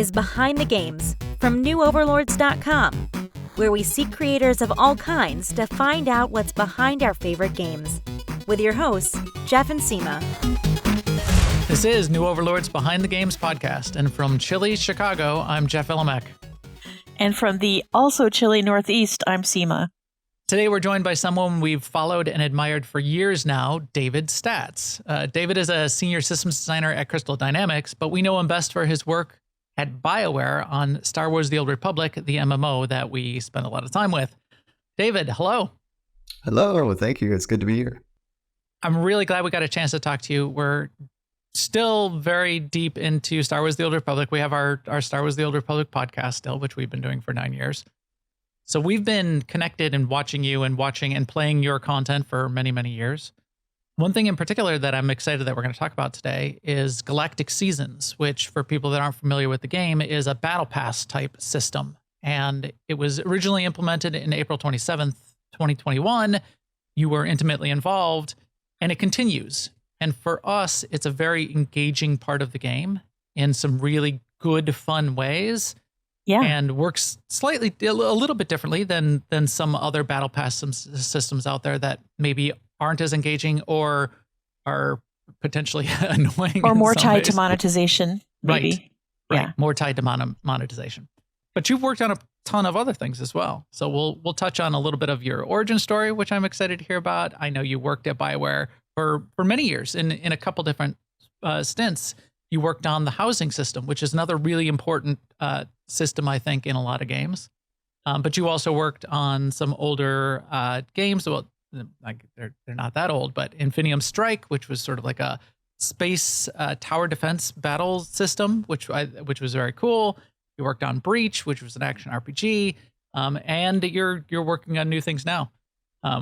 is Behind the Games from newoverlords.com, where we seek creators of all kinds to find out what's behind our favorite games. With your hosts, Jeff and Seema. This is New Overlords Behind the Games podcast, and from chilly Chicago, I'm Jeff Ilimek. And from the also chilly Northeast, I'm Seema. Today we're joined by someone we've followed and admired for years now, David Staats. David is a senior systems designer at Crystal Dynamics, but we know him best for his work at Bioware on Star Wars: The Old Republic, the MMO that we spend a lot of time with. David, hello. Hello, thank you. It's good to be here. I'm really glad we got a chance to talk to you. We're still very deep into Star Wars: The Old Republic. We have our Star Wars: The Old Republic podcast still, which we've been doing for 9 years. So we've been connected and watching you and watching and playing your content for many, many years. One thing in particular that I'm excited that we're going to talk about today is Galactic Seasons, which for people that aren't familiar with the game is a battle pass type system. And it was originally implemented in April 27th, 2021. You were intimately involved and it continues. And for us, it's a very engaging part of the game in some really good, fun ways. Yeah. And works slightly, a little bit differently than some other battle pass systems out there that maybe aren't as engaging or are potentially annoying. Or more tied to monetization, maybe. Right. Yeah. More tied to monetization. But you've worked on a ton of other things as well. So we'll touch on a little bit of your origin story, which I'm excited to hear about. I know you worked at Bioware for many years in a couple different stints. You worked on the housing system, which is another really important system, I think, in a lot of games. But you also worked on some older games. Well, like they're not that old, but Infinium Strike, which was sort of like a space tower defense battle system, which was very cool. You worked on Breach, which was an action RPG, and you're working on new things now,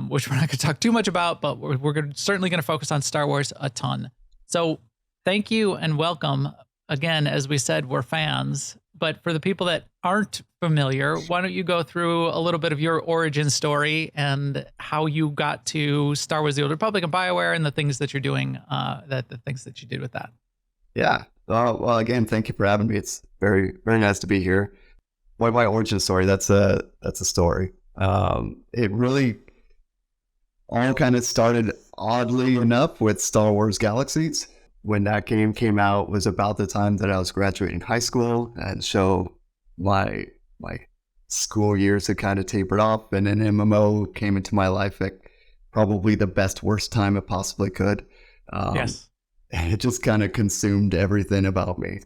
which we're not going to talk too much about, but we're certainly going to focus on Star Wars a ton. So thank you and welcome. Again, as we said, we're fans. But for the people that aren't familiar, why don't you go through a little bit of your origin story and how you got to Star Wars: The Old Republic and Bioware and the things that you're doing, the things that you did with that. Yeah. Well, again, thank you for having me. It's very, very nice to be here. Why my origin story? That's a story. It really all kind of started oddly enough with Star Wars Galaxies. When that game came out was about the time that I was graduating high school, and so my school years had kind of tapered off, and an MMO came into my life at probably the best, worst time it possibly could. Yes. And it just kind of consumed everything about me.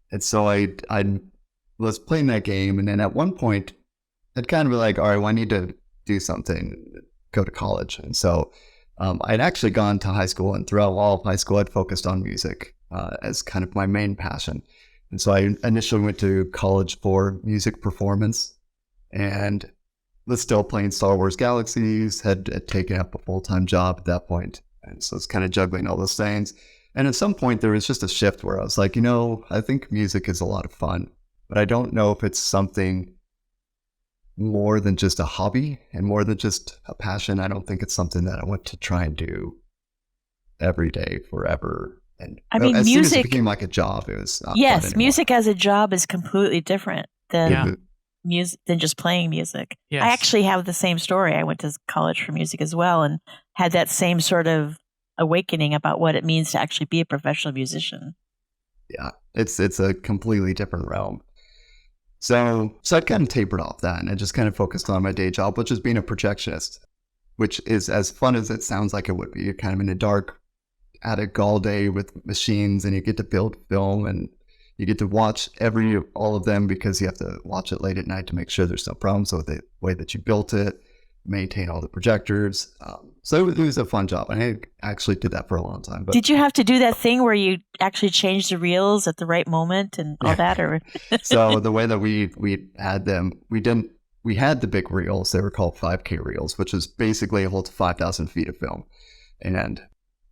And so I was playing that game, and then at one point, I'd kind of be like, all right, well, I need to do something, go to college. And so I'd actually gone to high school, and throughout all of high school, I'd focused on music as kind of my main passion. And so I initially went to college for music performance and was still playing Star Wars Galaxies, had taken up a full-time job at that point. And so it's kind of juggling all those things. And at some point, there was just a shift where I was like, I think music is a lot of fun, but I don't know if it's something more than just a hobby and more than just a passion. I don't think it's something that I want to try and do every day forever. And I mean, as music soon as it became like a job, it was not yes, fun anymore. music as a job is completely different than Yeah. than just playing music. Yes. I actually have the same story. I went to college for music as well and had that same sort of awakening about what it means to actually be a professional musician. Yeah, it's a completely different realm. So I kind of tapered off that, and I just kind of focused on my day job, which is being a projectionist, which is as fun as it sounds like it would be. You're kind of in a dark attic all day with machines, and you get to build film, and you get to watch all of them because you have to watch it late at night to make sure there's no problems with the way that you built it, maintain all the projectors. So it was a fun job. I actually did that for a long time. But did you have to do that thing where you actually change the reels at the right moment and all that? Or So the way that we had them, we had the big reels. They were called 5K reels, which is basically a whole 5,000 feet of film.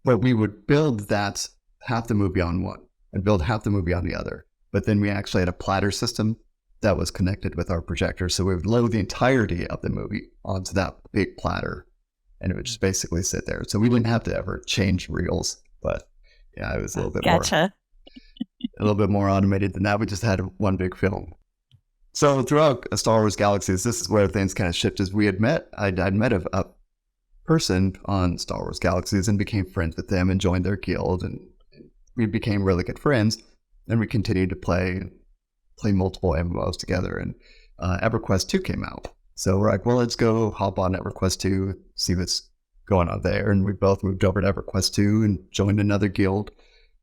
But we would build that half the movie on one and build half the movie on the other. But then we actually had a platter system that was connected with our projector. So we would load the entirety of the movie onto that big platter, and it would just basically sit there. So we didn't have to ever change reels, but yeah, it was a little bit more. Gotcha. a little bit more automated than that. We just had one big film. So throughout Star Wars Galaxies, this is where things kind of shifted. I'd met a person on Star Wars Galaxies and became friends with them and joined their guild, and we became really good friends. And we continued to play multiple MMOs together. And EverQuest 2 came out. So we're like, well, let's go hop on EverQuest 2, see what's going on there. And we both moved over to EverQuest 2 and joined another guild,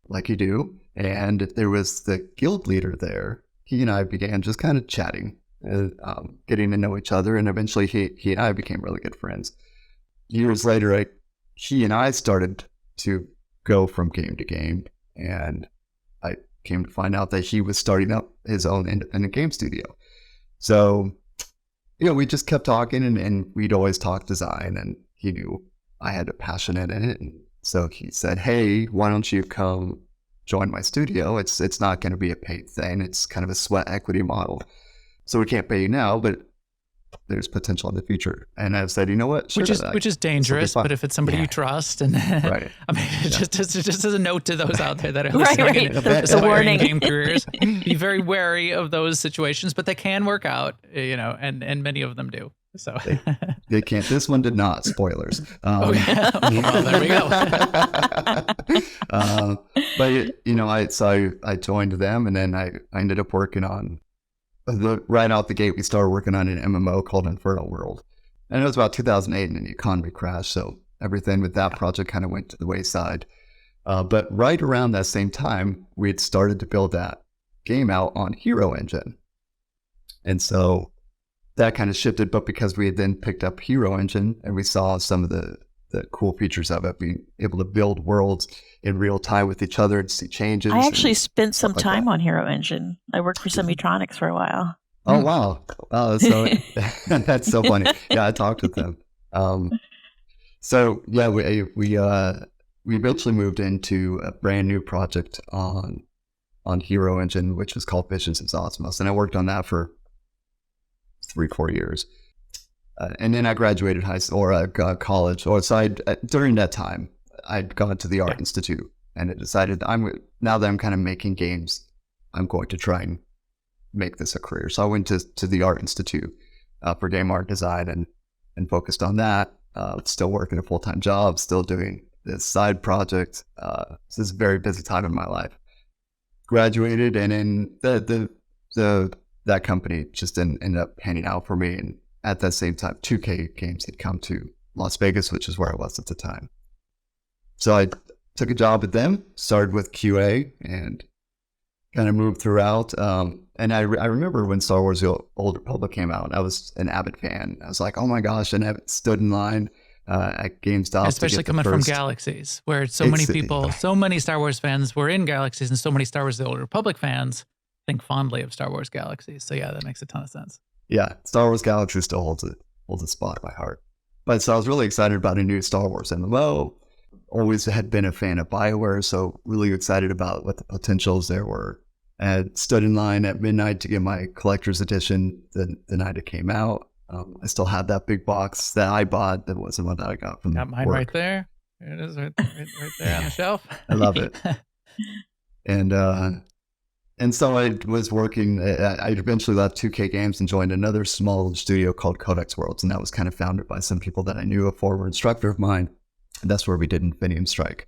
like you do. And there was the guild leader there. He and I began just kind of chatting, getting to know each other. And eventually he and I became really good friends. Years later, he and I started to go from game to game. And I came to find out that he was starting up his own independent game studio. So, we just kept talking, and we'd always talk design, and he knew I had a passion in it. And so he said, hey, why don't you come join my studio? It's not going to be a paid thing. It's kind of a sweat equity model. So we can't pay you now, but there's potential in the future. And I said, you know what? Sure, which is dangerous, but if it's somebody you trust, and right. I mean, just as a note to those out there that are right. It's a warning. Game careers, be very wary of those situations, but they can work out, and many of them do. So they can't. This one did not. Spoilers. Well, there we go. But I joined them, and then I ended up working on. Right out the gate, we started working on an MMO called Infernal World. And it was about 2008, and the economy crashed, so everything with that project kind of went to the wayside. But right around that same time, we had started to build that game out on Hero Engine. And so that kind of shifted, but because we had then picked up Hero Engine, and we saw some of the cool features of it, being able to build worlds in real time with each other and see changes. I actually spent some time on Hero Engine. I worked for Semitronics for a while. Oh, wow. So that's so funny. Yeah, I talked with them. We eventually moved into a brand new project on Hero Engine, which was called Visions of Zosmos. And I worked on that for 3-4 years. And then I graduated college. During that time, I'd gone to the Art Institute, and I decided now that I'm kind of making games, I'm going to try and make this a career. So I went to the Art Institute for game art design and focused on that. Still working a full-time job, still doing this side project. This is a very busy time in my life. Graduated, and then that company just ended up panning out for me. And at that same time, 2K Games had come to Las Vegas, which is where I was at the time. So I took a job with them, started with QA, and kind of moved throughout. And I remember when Star Wars The Old Republic came out, I was an avid fan. I was like, oh my gosh, and I stood in line at GameStop. Especially coming from Galaxies, where so many people, so many Star Wars fans were in Galaxies, and so many Star Wars The Old Republic fans think fondly of Star Wars Galaxies. So yeah, that makes a ton of sense. Yeah, Star Wars Galaxy still holds a spot in my heart. But so I was really excited about a new Star Wars MMO. Always had been a fan of Bioware, so really excited about what the potentials there were. And stood in line at midnight to get my collector's edition the night it came out. I still have that big box that I bought. That wasn't one that I got from Got mine work. right there. There it is, right there on the shelf. I love it. And so I was working, I eventually left 2K Games and joined another small studio called Codex Worlds. And that was kind of founded by some people that I knew, a former instructor of mine. And that's where we did Infinium Strike.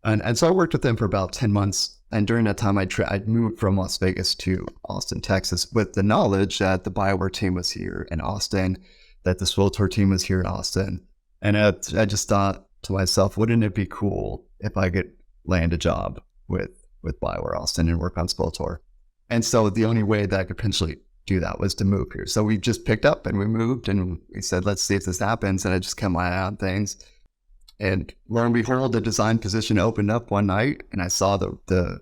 And so I worked with them for about 10 months. And during that time, I'd moved from Las Vegas to Austin, Texas, with the knowledge that the Bioware team was here in Austin, that the SWTOR team was here in Austin. And I just thought to myself, wouldn't it be cool if I could land a job with Bioware Austin and work on SWTOR? And so the only way that I could potentially do that was to move here. So we just picked up and we moved, and we said, let's see if this happens. And I just kept my eye on things. And lo and behold, the design position opened up one night, and I saw the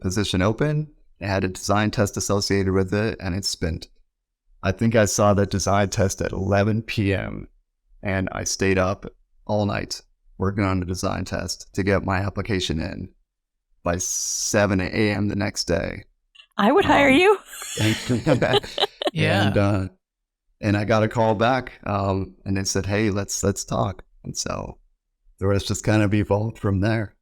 position open. It had a design test associated with it, and I think I saw that design test at 11 p.m. and I stayed up all night working on the design test to get my application in by 7 a.m. the next day. I would hire you. Yeah. And I got a call back, and they said, hey, let's talk. And so the rest just kind of evolved from there.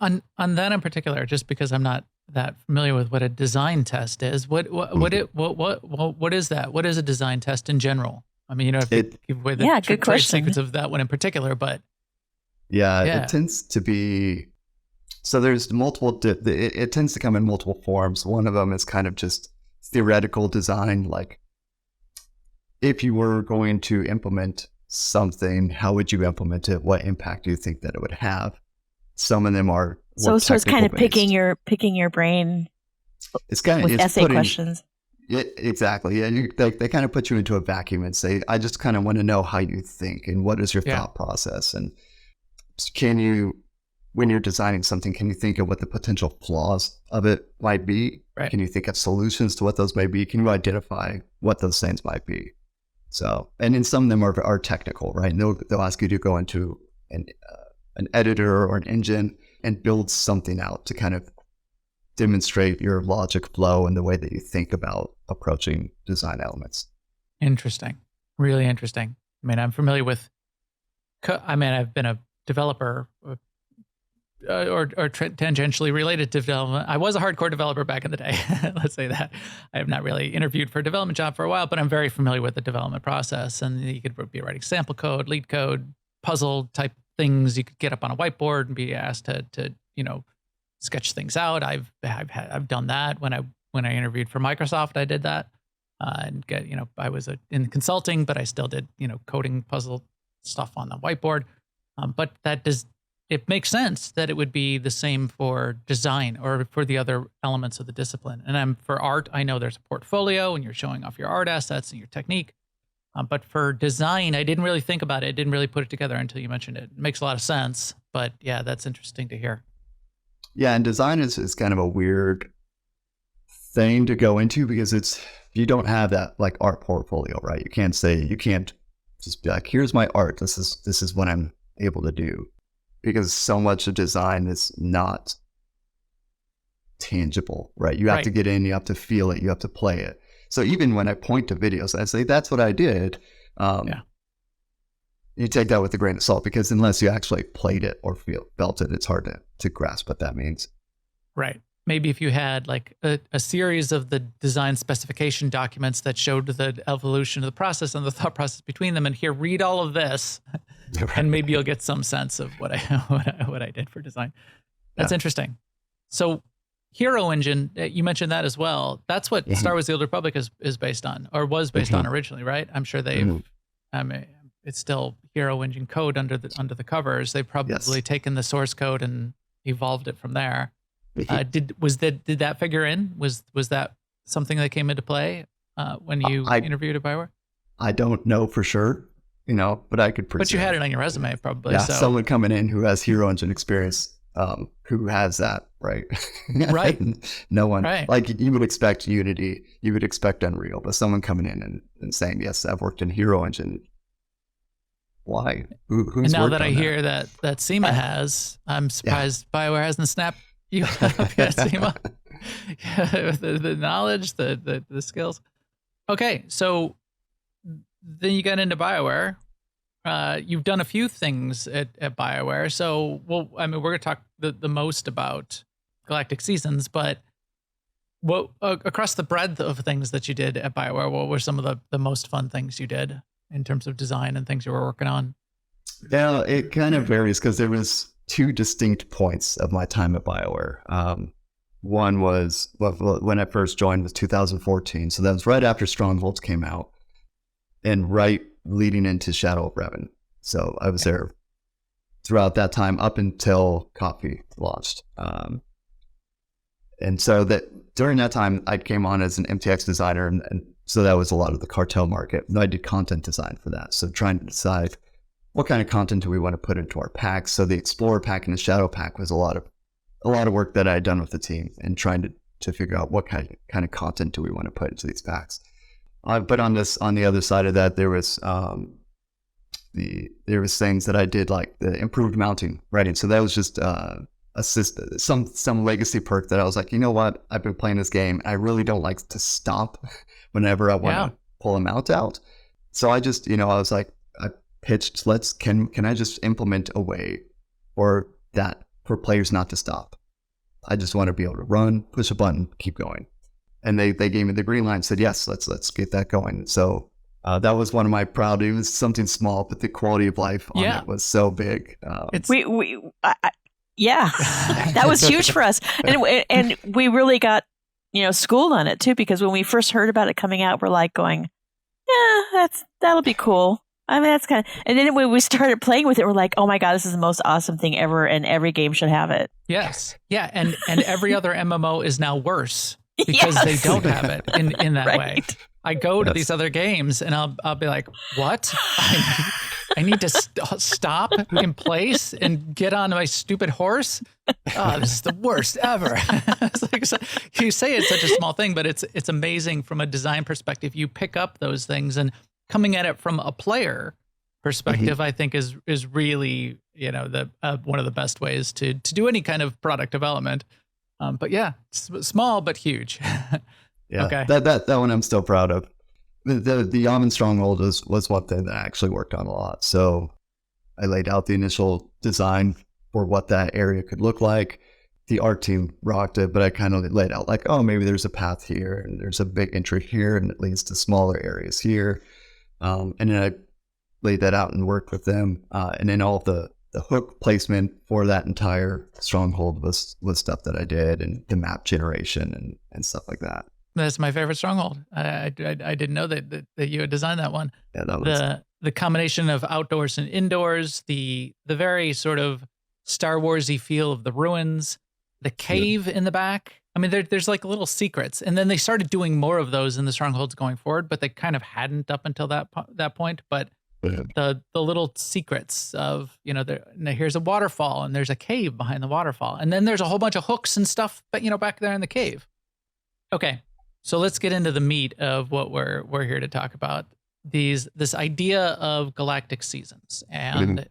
On that in particular, just because I'm not that familiar with what a design test is. What is that? What is a design test in general? I mean, if you give away the good trade question. secrets of that one in particular, but it tends to be. So there's multiple. It tends to come in multiple forms. One of them is kind of just theoretical design, like if you were going to implement something, how would you implement it? What impact do you think that it would have? Some of them are so it's kind of picking your brain. It's kind of with essay questions. Exactly. Yeah, they kind of put you into a vacuum and say, I just kind of want to know how you think and what is your thought process, and can you, when you're designing something, can you think of what the potential flaws of it might be? Right. Can you think of solutions to what those may be? Can you identify what those things might be? So, and then some of them are technical, right? And they'll ask you to go into an editor or an engine and build something out to kind of demonstrate your logic flow and the way that you think about approaching design elements. Interesting. Really interesting. I mean, I'm familiar with, I've been a developer or tangentially related to development. I was a hardcore developer back in the day. Let's say that. I have not really interviewed for a development job for a while, but I'm very familiar with the development process. And you could be writing sample code, lead code, puzzle type things. You could get up on a whiteboard and be asked to sketch things out. I've done that when I interviewed for Microsoft. I did that and I was in consulting, but I still did coding puzzle stuff on the whiteboard. But it makes sense that it would be the same for design or for the other elements of the discipline. And for art, I know there's a portfolio and you're showing off your art assets and your technique. But for design, I didn't really think about it. I didn't really put it together until you mentioned it. It makes a lot of sense. But yeah, that's interesting to hear. Yeah, and design is kind of a weird thing to go into because you don't have that like art portfolio, right? You can't just be like, here's my art. This is what I'm able to do. Because so much of design is not tangible, right? You have to get in, you have to feel it, you have to play it. So even when I point to videos, I say, that's what I did. You take that with a grain of salt because unless you actually played it or felt it, it's hard to grasp what that means. Right. Maybe if you had like a series of the design specification documents that showed the evolution of the process and the thought process between them, and here, read all of this, and maybe you'll get some sense of what I did for design. That's interesting. So, Hero Engine, you mentioned that as well. That's what Star Wars: The Old Republic is based on, or was based on originally, right? I'm sure they've. I mean, it's still Hero Engine code under the covers. They've probably taken the source code and evolved it from there. Did that figure in? Was that something that came into play when you interviewed at Bioware? I don't know for sure, but I could presume. But you had it on your resume, probably. Yeah, so. Someone coming in who has Hero Engine experience, who has that, right? Right. No one, right. Like you would expect Unity, you would expect Unreal, but someone coming in and saying, yes, I've worked in Hero Engine. Why? Who's and now worked that I on hear that SEMA has, I'm surprised Bioware hasn't snapped you up yet, SEMA. the knowledge, the skills. Okay, so then you got into Bioware. You've done a few things at Bioware. So, we're going to talk the most about Galactic Seasons, but what across the breadth of things that you did at Bioware, what were some of the most fun things you did in terms of design and things you were working on? Yeah, it kind of varies because there was two distinct points of my time at Bioware. One was when I first joined was 2014. So that was right after Strongholds came out and right leading into Shadow of Revan. So I was there throughout that time up until Coffee launched. And so that during that time, I came on as an MTX designer, and so that was a lot of the cartel market. I did content design for that. So trying to decide what kind of content do we want to put into our packs. So the Explorer pack and the Shadow pack was a lot of work that I had done with the team and trying to figure out what kind of content do we want to put into these packs. But on the other side of that, there was things that I did like the improved mounting, right? And so that was just some legacy perk that I was like, you know what? I've been playing this game. I really don't like to stop whenever I want to pull a mount out. So I just, I was like, I pitched, can I just implement a way for players not to stop? I just want to be able to run, push a button, keep going. And they gave me the green light and said, yes, let's get that going. So that was one of my proud. It was something small, but the quality of life on it was so big. Yeah, that was huge for us, and we really got schooled on it too, because when we first heard about it coming out, we're like going, yeah, that'll be cool. I mean, that's kind of, and then when we started playing with it, we're like, oh my god, this is the most awesome thing ever, and every game should have it. Yes, yeah, and every other MMO is now worse because they don't have it in that way. I go to these other games and I'll be like, what? I need to stop in place and get on my stupid horse. Oh, this is the worst ever. It's like, so, you say it's such a small thing, but it's amazing from a design perspective. You pick up those things, and coming at it from a player perspective, I think is really the one of the best ways to do any kind of product development. But yeah, small but huge. Yeah, okay. That one I'm still proud of. The Almond Stronghold was one thing that I actually worked on a lot. So I laid out the initial design for what that area could look like. The art team rocked it, but I kind of laid out like, oh, maybe there's a path here, and there's a big entry here, and it leads to smaller areas here. And then I laid that out and worked with them. And then all of the hook placement for that entire stronghold was stuff that I did, and the map generation and stuff like that. That's my favorite stronghold. I didn't know that you had designed that one. Yeah, that was the combination of outdoors and indoors, the very sort of Star Warsy feel of the ruins, the cave in the back. I mean, there's like little secrets, and then they started doing more of those in the strongholds going forward, but they kind of hadn't up until that point. But the little secrets of here's a waterfall, and there's a cave behind the waterfall, and then there's a whole bunch of hooks and stuff, but back there in the cave. Okay. So let's get into the meat of what we're here to talk about. This idea of Galactic Seasons, and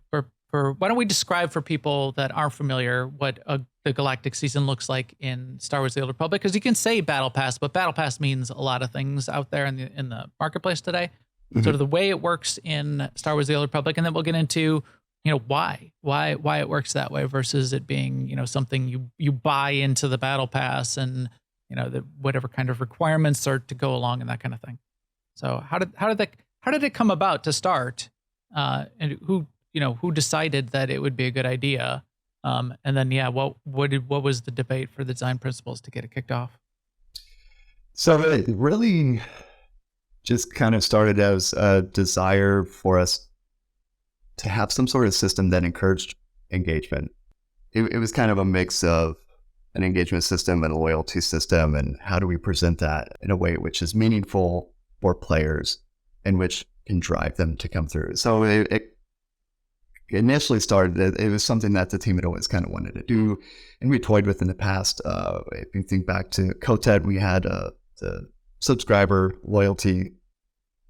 why don't we describe for people that aren't familiar what the Galactic Season looks like in Star Wars: The Old Republic? Because you can say Battle Pass, but Battle Pass means a lot of things out there in the marketplace today. Sort of the way it works in Star Wars: The Old Republic, and then we'll get into why it works that way versus it being something you buy into the Battle Pass and whatever kind of requirements are to go along and that kind of thing. So how did it come about to start? And who decided that it would be a good idea? And then what was the debate for the design principles to get it kicked off? So it really just kind of started as a desire for us to have some sort of system that encouraged engagement. It was kind of a mix of an engagement system and a loyalty system, and how do we present that in a way which is meaningful for players and which can drive them to come through. So it initially started, it was something that the team had always kind of wanted to do, and we toyed with in the past. If you think back to Kotet, we had the subscriber loyalty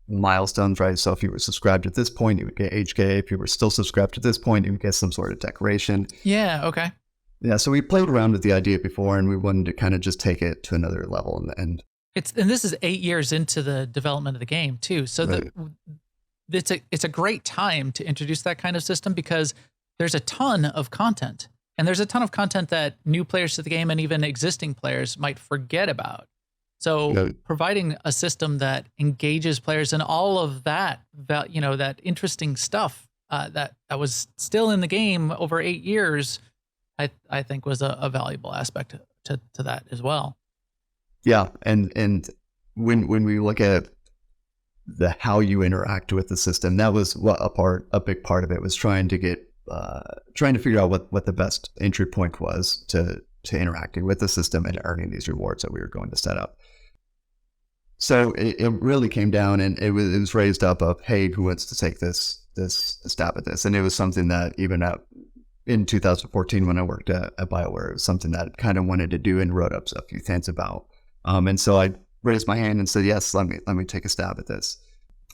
milestones, right? So if you were subscribed at this point, you would get HK. If you were still subscribed at this point, you would get some sort of decoration. Yeah, okay. Yeah, so we played around with the idea before, and we wanted to kind of just take it to another level. And this is 8 years into the development of the game too. So it's a great time to introduce that kind of system, because there's a ton of content, and there's a ton of content that new players to the game and even existing players might forget about. So providing a system that engages players and all of that interesting stuff that was still in the game over 8 years, I think was a valuable aspect to that as well. Yeah, and when we look at how you interact with the system, that was a big part of it was trying to figure out what the best entry point was to interacting with the system and earning these rewards that we were going to set up. So it really came down, and it was raised up of, hey, who wants to take this stab at this? And it was something that even in 2014, when I worked at Bioware, it was something that I kind of wanted to do and wrote up a few things about. And so I raised my hand and said, yes, let me take a stab at this.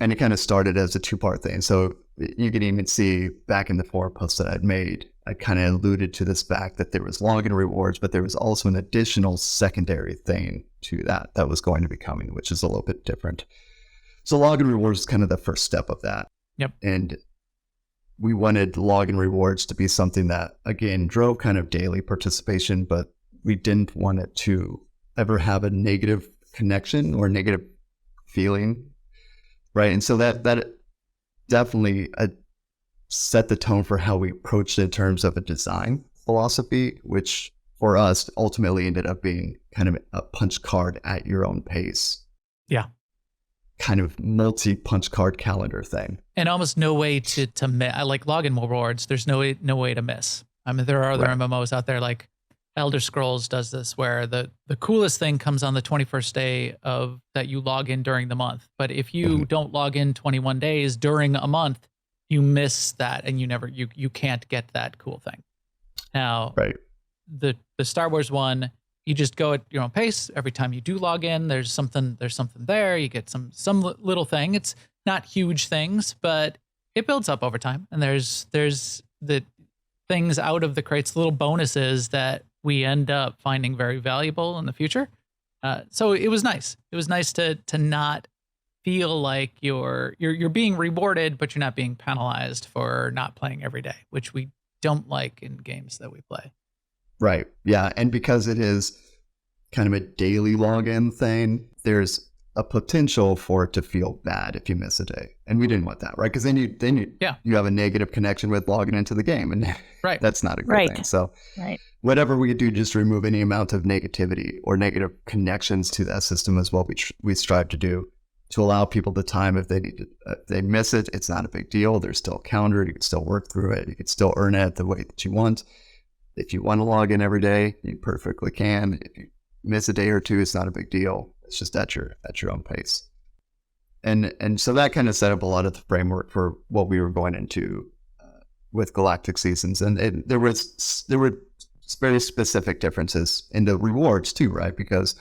And it kind of started as a two-part thing. So you can even see back in the forum posts that I'd made, I kind of alluded to this fact that there was login rewards, but there was also an additional secondary thing to that was going to be coming, which is a little bit different. So login rewards is kind of the first step of that. Yep. And we wanted login rewards to be something that, again, drove kind of daily participation, but we didn't want it to ever have a negative connection or negative feeling, right? And so that definitely set the tone for how we approached it in terms of a design philosophy, which for us ultimately ended up being kind of a punch card at your own pace. Yeah. Kind of multi-punch card calendar thing. And almost no way to miss. I like login rewards. There's no way to miss. I mean, there are other MMOs out there, like Elder Scrolls does this, where the coolest thing comes on the 21st day of that you log in during the month. But if you don't log in 21 days during a month, you miss that, and you can't get that cool thing. Now, the Star Wars one, you just go at your own pace. Every time you do log in, there's something there. You get some little thing. It's not huge things, but it builds up over time. And there's the things out of the crates, little bonuses that we end up finding very valuable in the future. So it was nice. It was nice to not feel like you're being rewarded, but you're not being penalized for not playing every day, which we don't like in games that we play. Right. Yeah. And because it is kind of a daily login thing, there's a potential for it to feel bad if you miss a day. And we didn't want that, right? Because then you have a negative connection with logging into the game, and that's not a good thing. So whatever we could do, just remove any amount of negativity or negative connections to that system is what we strive to do, to allow people the time if they need to, if they miss it, it's not a big deal. There's still a calendar. You can still work through it. You can still earn it the way that you want. If you want to log in every day, you perfectly can. If you miss a day or two, it's not a big deal. It's just at your own pace. And so that kind of set up a lot of the framework for what we were going into with Galactic Seasons. And there were very specific differences in the rewards too, right? Because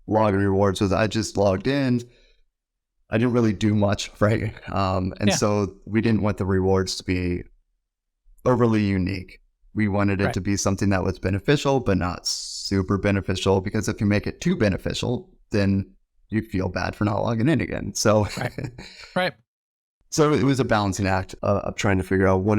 login rewards was I just logged in. I didn't really do much, right? So we didn't want the rewards to be overly unique. We wanted it to be something that was beneficial, but not super beneficial, because if you make it too beneficial, then you feel bad for not logging in again. So, So it was a balancing act of trying to figure out what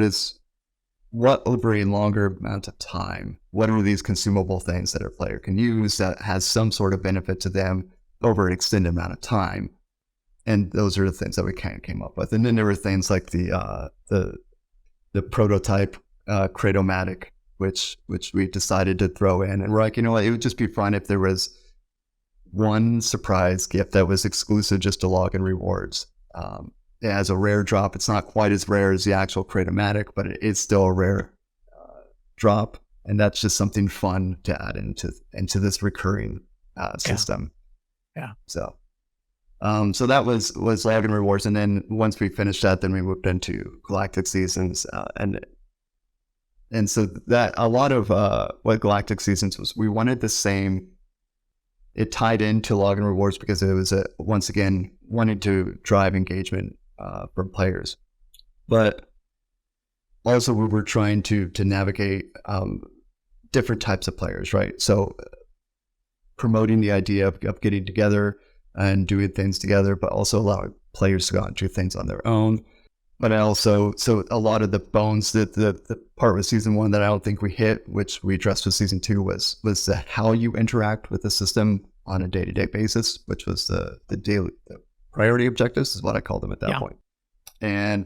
over a longer amount of time, what are these consumable things that a player can use that has some sort of benefit to them over an extended amount of time. And those are the things that we kind of came up with. And then there were things like the prototype Cratomatic, which we decided to throw in, and we're like, you know what, it would just be fun if there was one surprise gift that was exclusive just to login rewards. As a rare drop, it's not quite as rare as the actual Cratomatic, but it is still a rare drop, and that's just something fun to add into this recurring system. So that was login rewards, and then once we finished that, then we moved into Galactic Seasons, and so that a lot of what Galactic Seasons was, we wanted the same. It tied into login rewards because it was once again wanting to drive engagement from players, but also we were trying to navigate different types of players, right? So promoting the idea of getting together and doing things together, but also allowing players to go out and do things on their own. But so a lot of the bones that the part with season 1 that I don't think we hit, which we addressed with season 2, was how you interact with the system on a day-to-day basis, which was the daily priority objectives is what I called them at that point.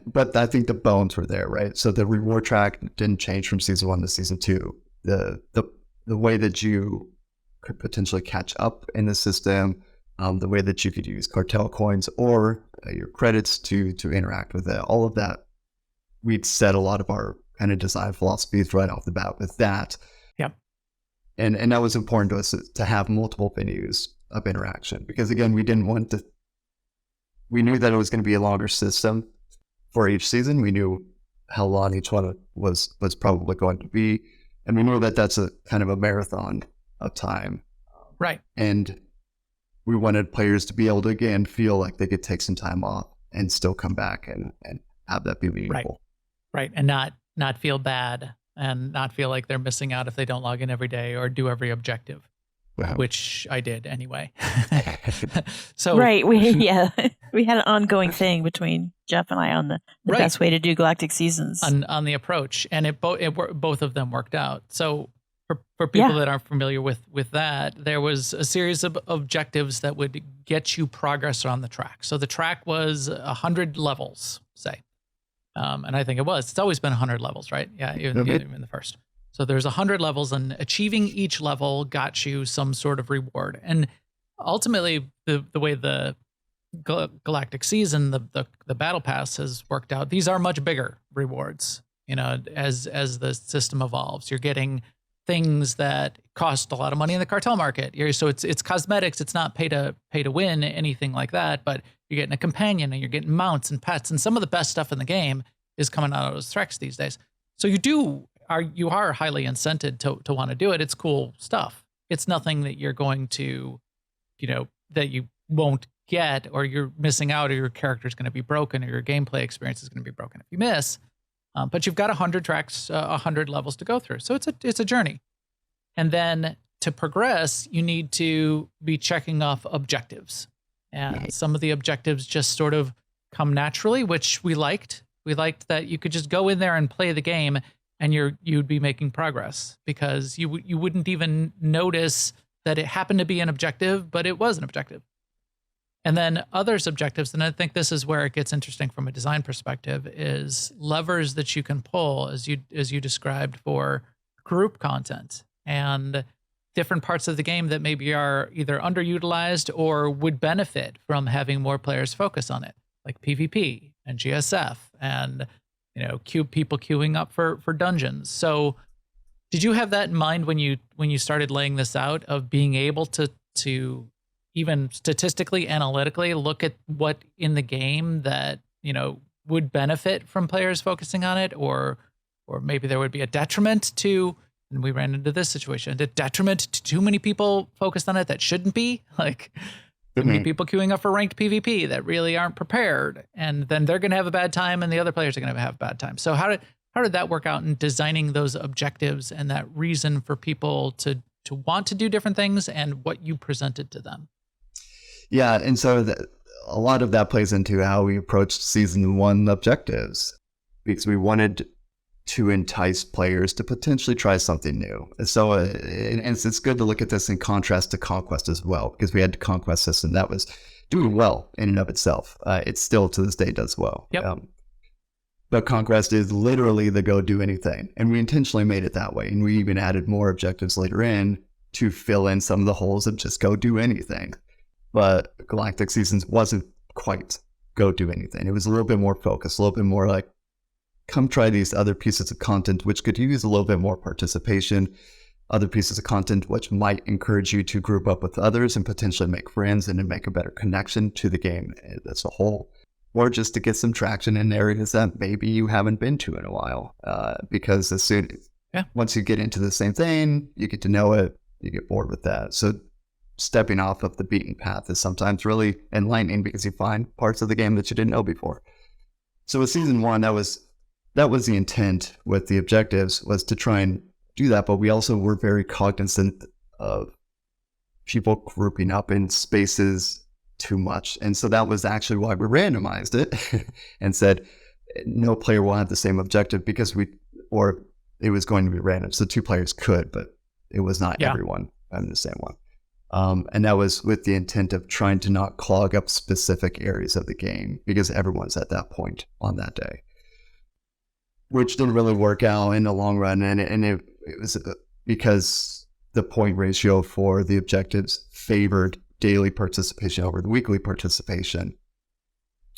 But I think the bones were there, right? So the reward track didn't change from season 1 to season 2. The way that you could potentially catch up in the system, the way that you could use cartel coins or your credits to interact with it, all of that, we'd set a lot of our kind of design philosophies right off the bat with that. And that was important to us to have multiple venues of interaction, because again, we knew that it was going to be a longer system for each season. We knew how long each one was probably going to be, and we knew that that's a kind of a marathon of time. Right. And we wanted players to be able to, again, feel like they could take some time off and still come back and have that be meaningful. Right. And not feel bad and not feel like they're missing out if they don't log in every day or do every objective, which I did anyway. So we had an ongoing thing between Jeff and I on the best way to do Galactic Seasons on the approach, and both of them worked out. So For people that aren't familiar with that, there was a series of objectives that would get you progress on the track. So the track was 100 levels, say. And I think it was. It's always been 100 levels, right? Yeah, even in the first. So there's 100 levels, and achieving each level got you some sort of reward. And ultimately, the way the Galactic Season, the Battle Pass has worked out, these are much bigger rewards. As the system evolves, you're getting things that cost a lot of money in the cartel market. So it's cosmetics. It's not pay to win, anything like that. But you're getting a companion, and you're getting mounts and pets, and some of the best stuff in the game is coming out of those treks these days. So you are highly incented to want to do it. It's cool stuff. It's nothing that you're going to, that you won't get, or you're missing out, or your character's going to be broken, or your gameplay experience is going to be broken if you miss. But you've got 100 tracks, 100 levels to go through. So it's a journey. And then to progress, you need to be checking off objectives. And some of the objectives just sort of come naturally, which we liked. We liked that you could just go in there and play the game, and you'd be making progress, because you wouldn't even notice that it happened to be an objective, but it was an objective. And then others objectives, and I think this is where it gets interesting from a design perspective, is levers that you can pull, as you described, for group content and different parts of the game that maybe are either underutilized or would benefit from having more players focus on it, like PvP and GSF and people queuing up for dungeons. So did you have that in mind when you started laying this out, of being able to even statistically, analytically look at what in the game that, would benefit from players focusing on it, or maybe there would be a detriment to, and we ran into this situation, a detriment to too many people focused on it that shouldn't be, like too many people queuing up for ranked PvP that really aren't prepared, and then they're going to have a bad time, and the other players are going to have a bad time. So how did that work out in designing those objectives and that reason for people to want to do different things, and what you presented to them? Yeah, and so a lot of that plays into how we approached Season 1 objectives, because we wanted to entice players to potentially try something new. So and it's good to look at this in contrast to Conquest as well, because we had the Conquest system that was doing well in and of itself. It still to this day does well. Yep. But Conquest is literally the go do anything, and we intentionally made it that way. And we even added more objectives later in to fill in some of the holes of just go do anything. But Galactic Seasons wasn't quite go do anything. It was a little bit more focused, a little bit more like, come try these other pieces of content, which could use a little bit more participation, other pieces of content which might encourage you to group up with others and potentially make friends and to make a better connection to the game as a whole, or just to get some traction in areas that maybe you haven't been to in a while. Because once you get into the same thing, you get to know it, you get bored with that. So stepping off of the beaten path is sometimes really enlightening, because you find parts of the game that you didn't know before. So with Season 1, that was the intent with the objectives, was to try and do that. But we also were very cognizant of people grouping up in spaces too much. And so that was actually why we randomized it and said no player will have the same objective, because it was going to be random. So 2 players could, but it was not everyone having the same one. And that was with the intent of trying to not clog up specific areas of the game, because everyone's at that point on that day, which didn't really work out in the long run. And it was because the point ratio for the objectives favored daily participation over the weekly participation.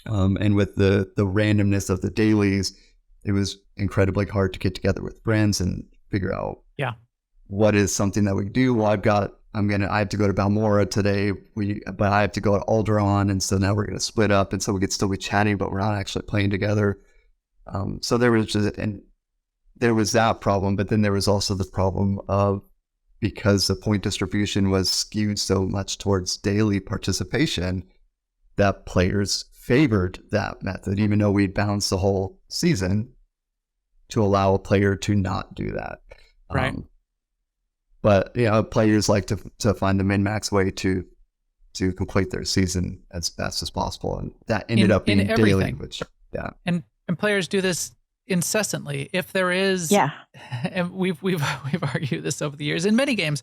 And with the randomness of the dailies, it was incredibly hard to get together with friends and figure out what is something that we can do. Well, I have to go to Balmora today, but I have to go to Alderaan, and so now we're going to split up, and so we could still be chatting, but we're not actually playing together. So there was that problem, but then there was also the problem of, because the point distribution was skewed so much towards daily participation, that players favored that method, even though we'd balanced the whole season to allow a player to not do that. Right. But players like to find the min-max way to complete their season as fast as possible, and that ended up being daily. Which, and players do this incessantly. If there is, Yeah. and we've argued this over the years in many games,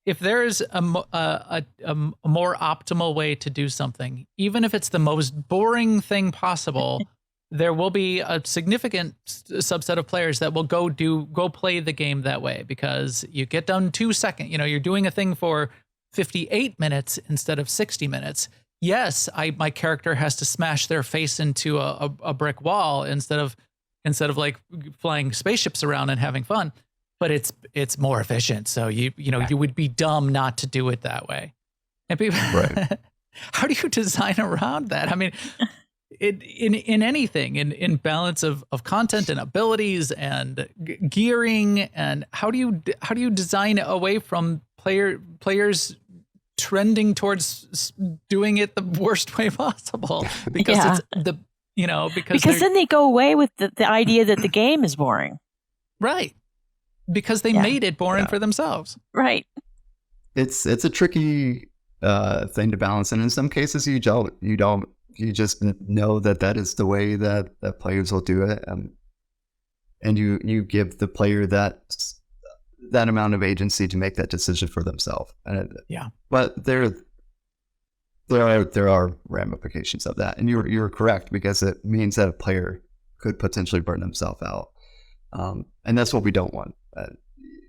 if there is a more optimal way to do something, even if it's the most boring thing possible, there will be a significant subset of players that will go play the game that way, because you get done 2 seconds. You're doing a thing for 58 minutes instead of 60 minutes. Yes, my character has to smash their face into a brick wall instead of like flying spaceships around and having fun, but it's more efficient. So you would be dumb not to do it that way. And people, Right. how do you design around that? I mean, in anything, in balance of content and abilities and gearing, and how do you design away from players trending towards doing it the worst way possible, because Yeah. it's the Because then they go away with the idea that the game is boring. right, because they Yeah. made it boring for themselves. Right. It's a tricky thing to balance, and in some cases you just know that is the way that players will do it, and you give the player that amount of agency to make that decision for themselves. But there are ramifications of that, and you're correct, because it means that a player could potentially burn themselves out, and that's what we don't want.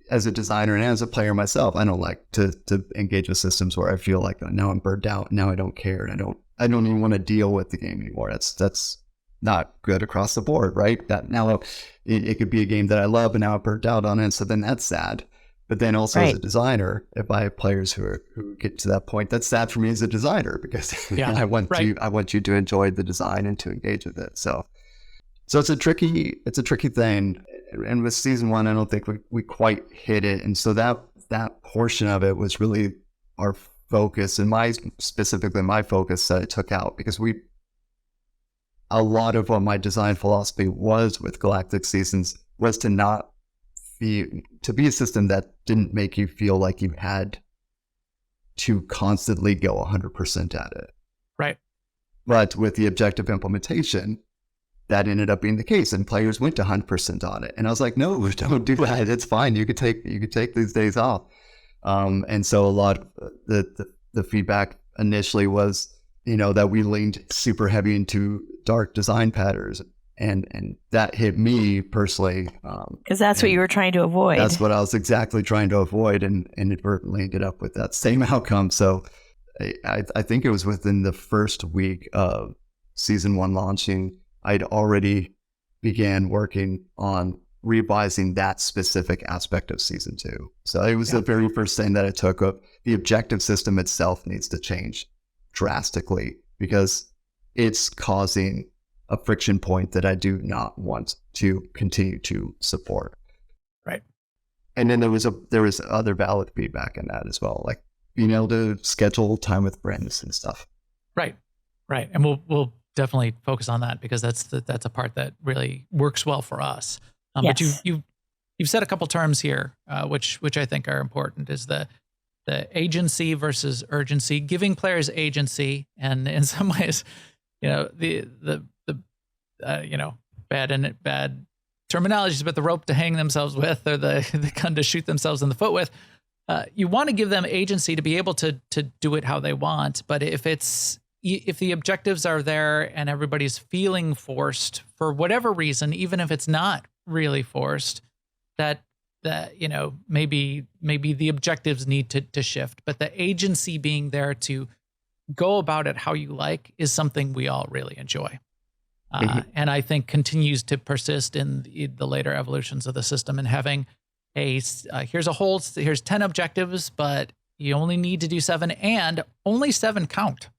As a designer and as a player myself, I don't like to engage with systems where I feel like, now I'm burned out, now I don't care, and I don't even want to deal with the game anymore. That's not good across the board, right? That now it could be a game that I love, and now I'm burnt out on it, so then that's sad. But then also as a designer, if I have players who get to that point, that's sad for me as a designer, because I want you to enjoy the design and to engage with it. So it's a tricky thing. And with season 1, I don't think we quite hit it. And so that portion of it was really our focus, and specifically my focus that I took out, because a lot of what my design philosophy was with Galactic Seasons was to be a system that didn't make you feel like you had to constantly go 100% at it. Right. But with the objective implementation, that ended up being the case, and players went to 100% on it. And I was like, no, don't do that. It's fine. You could take these days off. And so a lot of the feedback initially was, that we leaned super heavy into dark design patterns, and that hit me personally. Because that's what you were trying to avoid. That's what I was exactly trying to avoid, and inadvertently ended up with that same outcome. So I think it was within the first week of season 1 launching, I'd already began working on revising that specific aspect of season 2. So it was the very first thing that I took up. The objective system itself needs to change drastically, because it's causing a friction point that I do not want to continue to support. Right. And then there was other valid feedback in that as well, like being able to schedule time with friends and stuff. Right. And we'll definitely focus on that, because that's a part that really works well for us. But you've said a couple terms here, which I think are important, is the agency versus urgency, giving players agency, and in some ways, the bad terminologies, but the rope to hang themselves with, or the gun to shoot themselves in the foot with. You want to give them agency to be able to do it how they want, but if the objectives are there and everybody's feeling forced for whatever reason, even if it's not really forced, that maybe the objectives need to shift, but the agency being there to go about it how you like is something we all really enjoy. And I think continues to persist in the later evolutions of the system, and having here's 10 objectives, but you only need to do 7, and only 7 count.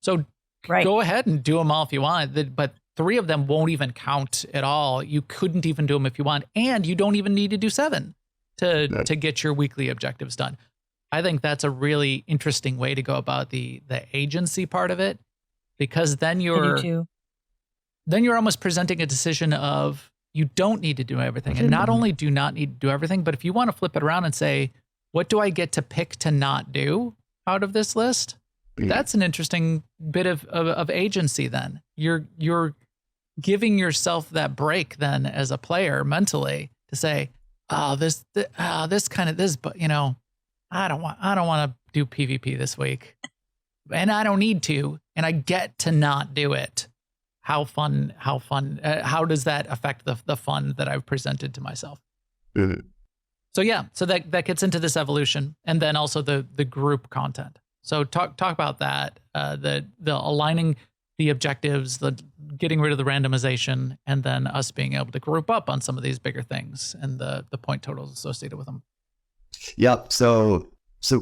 So go ahead and do them all if you want, but 3 of them won't even count at all. You couldn't even do them if you want, and you don't even need to do 7 to get your weekly objectives done. I think that's a really interesting way to go about the agency part of it, because then you're almost presenting a decision of, you don't need to do everything. And not only do you not need to do everything, but if you want to flip it around and say, what do I get to pick to not do out of this list? That's an interesting bit of agency then. You're giving yourself that break then as a player mentally to say, but I don't want to do PvP this week, and I don't need to, and I get to not do it. How does that affect the fun that I've presented to myself? Mhm. So that gets into this evolution, and then also the group content. So talk about that, the aligning the objectives, the getting rid of the randomization, and then us being able to group up on some of these bigger things and the point totals associated with them. Yep. So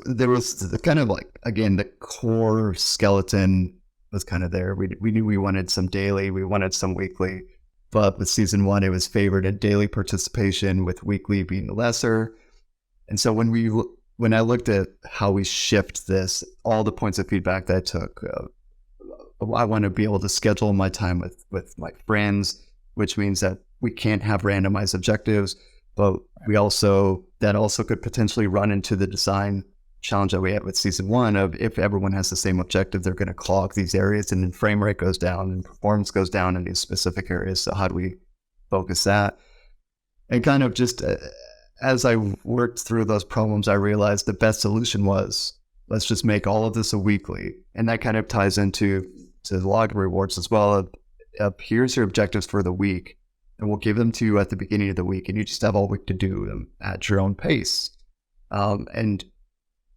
there was the kind of like, again, the core skeleton was kind of there. We knew we wanted some daily, we wanted some weekly, but with season 1, it was favored at daily participation, with weekly being lesser. And so when I looked at how we shift this, all the points of feedback that I took, I want to be able to schedule my time with my friends, which means that we can't have randomized objectives, but that also could potentially run into the design challenge that we had with season 1 of, if everyone has the same objective, they're going to clog these areas, and then frame rate goes down and performance goes down in these specific areas. So how do we focus that? And kind of just as I worked through those problems, I realized the best solution was, let's just make all of this a weekly. And that kind of ties into the log rewards as well. Here's your objectives for the week, and we'll give them to you at the beginning of the week, and you just have all week to do them at your own pace. And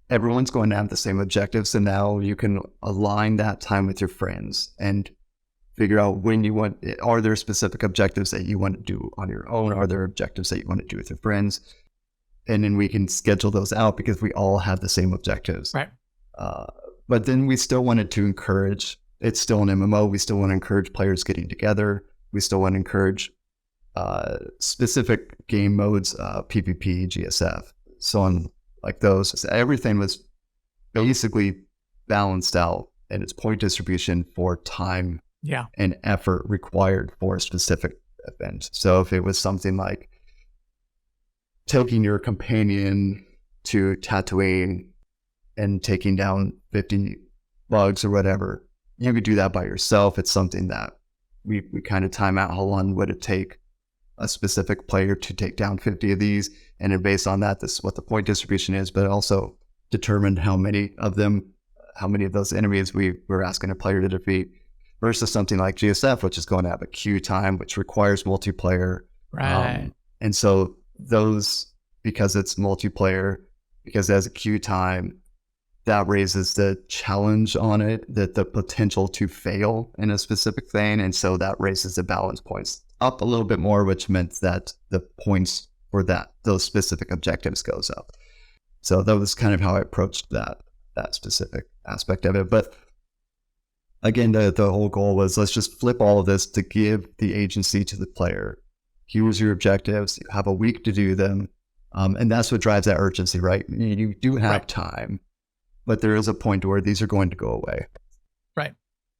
everyone's going to have the same objectives, and now you can align that time with your friends and figure out when you want. Are there specific objectives that you want to do on your own? Are there objectives that you want to do with your friends? And then we can schedule those out because we all have the same objectives. Right. But then we still wanted to encourage, it's still an MMO, we still want to encourage players getting together. We still want to encourage specific game modes, PvP, GSF, so on, like those. So everything was basically balanced out in its point distribution for time and effort required for a specific event. So if it was something like taking your companion to Tatooine and taking down 50 bugs or whatever, you could do that by yourself. It's something that we kind of time out how long would it take a specific player to take down 50 of these, and then based on that, this is what the point distribution is, but also determined how many of those enemies we were asking a player to defeat, versus something like GSF, which is going to have a queue time, which requires multiplayer. Right. And so those, because it's multiplayer, because it has a queue time, that raises the challenge on it, that the potential to fail in a specific thing. And so that raises the balance points up a little bit more, which meant that the points for those specific objectives goes up. So that was kind of how I approached that specific aspect of it. But again, the whole goal was, let's just flip all of this to give the agency to the player. Here's your objectives. You have a week to do them. And that's what drives that urgency, right? You do have time, but there is a point where these are going to go away. Right.